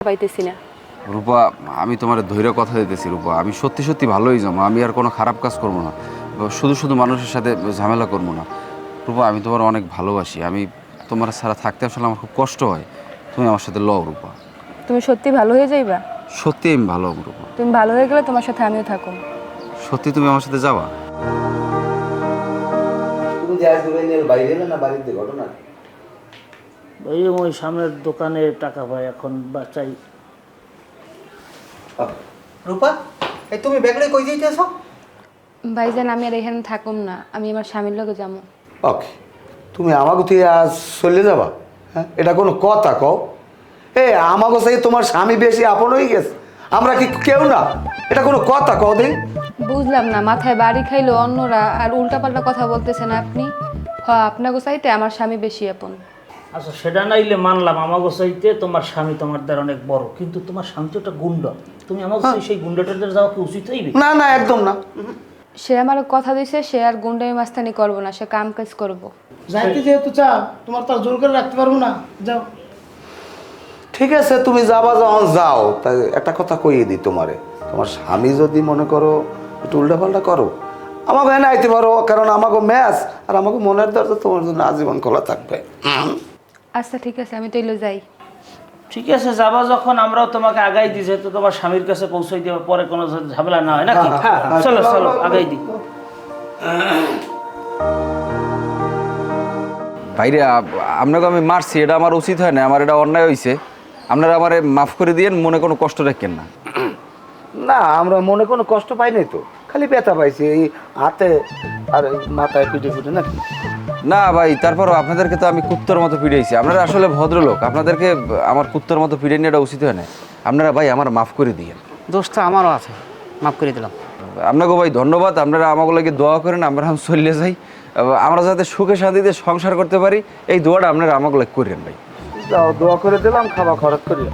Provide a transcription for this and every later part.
পাইতেছি না। রূপা, আমি তোমার ধৈর্য কথা দিতেছি রূপা, আমি সত্যি সত্যি ভালোই যাবো, আমি আর কোনো খারাপ কাজ করবো না, শুধু শুধু মানুষের সাথে ঝামেলা করবো না। রূপা, আমি তোমার অনেক ভালোবাসি, আমি তোমার ছাড়া থাকতে আসলে আমার খুব কষ্ট হয়, তুমি আমার সাথে লও রূপা। তুমি সত্যি ভালো হয়ে যাইবা? সত্যি আমি ভালো হবো রূপা। তুমি ভালো হয়ে গেলে তোমার সাথে আমিও থাকো। সত্যি তুমি আমার সাথে যাবা? তুমি যে আজ দূরে নিয়ে বাইরে এলে না বাড়িতে ঘটনা? ওই ওই সামনের দোকানে টাকা পাই এখন বাচ্চাই। রূপা, এই তুমি ব্যাগলে কই যাইতেছো? ভাইজান, আমি আর এখানে থাকুম না, আমি আমার স্বামীর লগে যাবো। ওকে, তুমি আমাকে তুই আজ চলে যাবা? হ্যাঁ, এটা কোনো কথা কও? আমাকে সেই তোমার স্বামী বেশি আপন হয়ে গেছে, আমরা কি কেউ না? এটা কোনো কথা কও দিন? বুঝলাম না, মাথায় বাড়ি খাইলো অন্যরা আর উল্টাপাল্টা কথা বলতেছেন আপনি। আপনাকে চাইতে আমার স্বামী বেশি আপন। আচ্ছা, সেটা নাইলে মানলাম, আমাকে চাইতে তোমার স্বামী তোমার দ্বারা অনেক বড়, কিন্তু তোমার স্বামী তো একটা গুন্ডা, তুমি আমাকে সেই গুন্ডাটাদের যাওয়া কি উচিত হইবে? না না, একদম না। সে আমার কথা দিছে, সে আর গুন্ডামি মাস্তানি করবো না, সে কাম কাজ করবো। যাইতে যেহেতু চাও, তোমার তো আর জোর করে রাখতে পারবো না, যাও। ঠিক আছে, তুমি যাবা, যখন যাও, তাই একটা কথা কইয়ে দিই তোমারে, তোমার স্বামী যদি মনে করো একটু উল্টাপাল্টা করো, আমাকে এনে আইতে পারো, কারণ আমাকে ম্যাচ আর আমাকে মনের দরজা তোমার জন্য আজীবন খোলা থাকবে। আচ্ছা ঠিক আছে, আমি তৈলে যাই। ঠিক আছে, যাবা যখন, আমরাও তোমাকে আগাই দিই, যেহেতু তোমার স্বামীর কাছে পৌঁছাই দেওয়ার পরে কোনো ঝামেলা না হয় নাকি? চলো চলো, আগাই দিই। বাইরে আপনাকে আমি মারছি, এটা আমার উচিত হয় না, আমার এটা অন্যায় হয়েছে, আপনারা আমারে মাফ করে দিয়েন, মনে কোনো কষ্ট রাখেন না। না, আমরা মনে কোনো কষ্ট পাই নাই তো, খালি ব্যথা পাইছি এই হাতে আর মাথায় পিঠে ফুটে নাকি। না ভাই, তারপরও আপনাদেরকে তো আমি কুত্তর মতো পিড়াইছি, আপনারা আসলে ভদ্রলোক, আপনাদেরকে আমার কুত্তর মতো পিড়ে নিয়ে এটা উচিত হয় না। আপনারা ভাই আমার মাফ করে দিয়েন। দোষটা আমারও আছে, মাফ করে দিলাম। আপনাকে ভাই ধন্যবাদ, আপনারা আমাকে লাগে দোয়া করেন, আমরা চলে যাই, আমরা যাতে সুখে শান্তিতে সংসার করতে পারি, এই দোয়াটা আপনারা আমাকে লাগে করেন ভাই। যাও, দোয়া করে দিলাম, খাওয়া খরচ করি।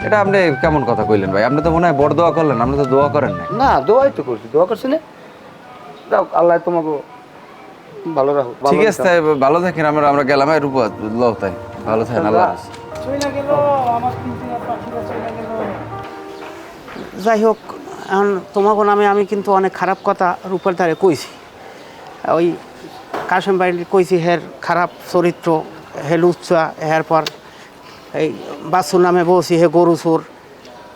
এটা আপনি কেমন কথা কইলেন ভাই? আপনি তো মনে হয় বড় দোয়া করলেন, আপনি তো দোয়া করেন না। না, দোয়াই তো করছি, দোয়া করছি না। যাও, আল্লাহ তোমাকে ভালো রাখো। ঠিক আছে, তাই ভালো থাকেন, আমরা গেলাম। রূপা লও, তাই ভালো থাকেন, আল্লাহ হাফেজ। চলে গেল আমার তিনটা পাখিরা, চলে গেল। যাই হোক, এখন তোমাকে নামে আমি কিন্তু অনেক খারাপ কথা রূপার দ্বারে কইছি। ওই কাশেম বাড়ির কইছি হের খারাপ চরিত্র, হে লুচ্চা, হের পর এই বাসুর নামে বলছি হে গরু চোর,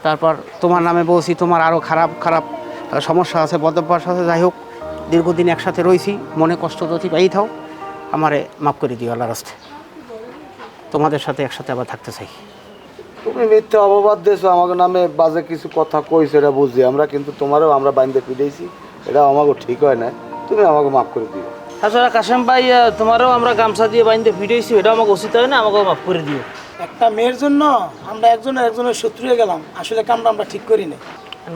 তারপর তোমার নামে বলছি তোমার আরও খারাপ খারাপ সমস্যা আছে, বদভ্যাস আছে। যাই হোক, দীর্ঘদিন একসাথে রয়েছি, মনে কষ্ট যদি পাই থাও, আমারে মাফ করে দিও আল্লাহর রাস্তে। তোমাদের সাথে একসাথে আবার থাকতে চাই। তুমি মিথ্যা অপবাদ দিয়েছো, আমাকে নামে বাজে কিছু কথা কইছো, এটা বুঝছি আমরা, কিন্তু তোমারও আমরা বাইন্দে পিটাইছি, এটা আমাকে ঠিক হয় না, তুমি আমাকে মাফ করে দিও। আসলে কাশেম ভাই, তোমারও আমরা গামছা দিয়ে বাইন্দে ফিরেছি, এটা আমাকে উচিত হয় না, আমাকে মাফ করে দিও। একটা মেয়ের জন্য আমরা একজনের শত্রু হয়ে গেলাম, আসলে কামটা আমরা ঠিক করি না।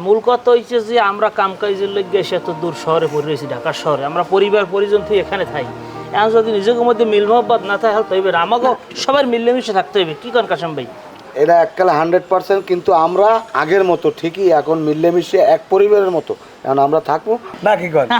মূল কথা হচ্ছে যে আমরা কাম কাজের লেগে এসে এত দূর শহরে পড়ে রয়েছি, ঢাকার শহরে, আমরা পরিবার পরিজন থেকে এখানে থাকি। এখন যদি নিজেদের মধ্যে মিল মহব্বত না থাকে তো হইবে না, আমাকেও সবার মিলেমিশে থাকতে হইবে। কি করেন কাশেম ভাই? এটা এককালে 100%, কিন্তু আমরা আগের মতো ঠিকই এখন মিলেমিশে এক পরিবারের মতো এখন আমরা থাকবো না, কি করেন?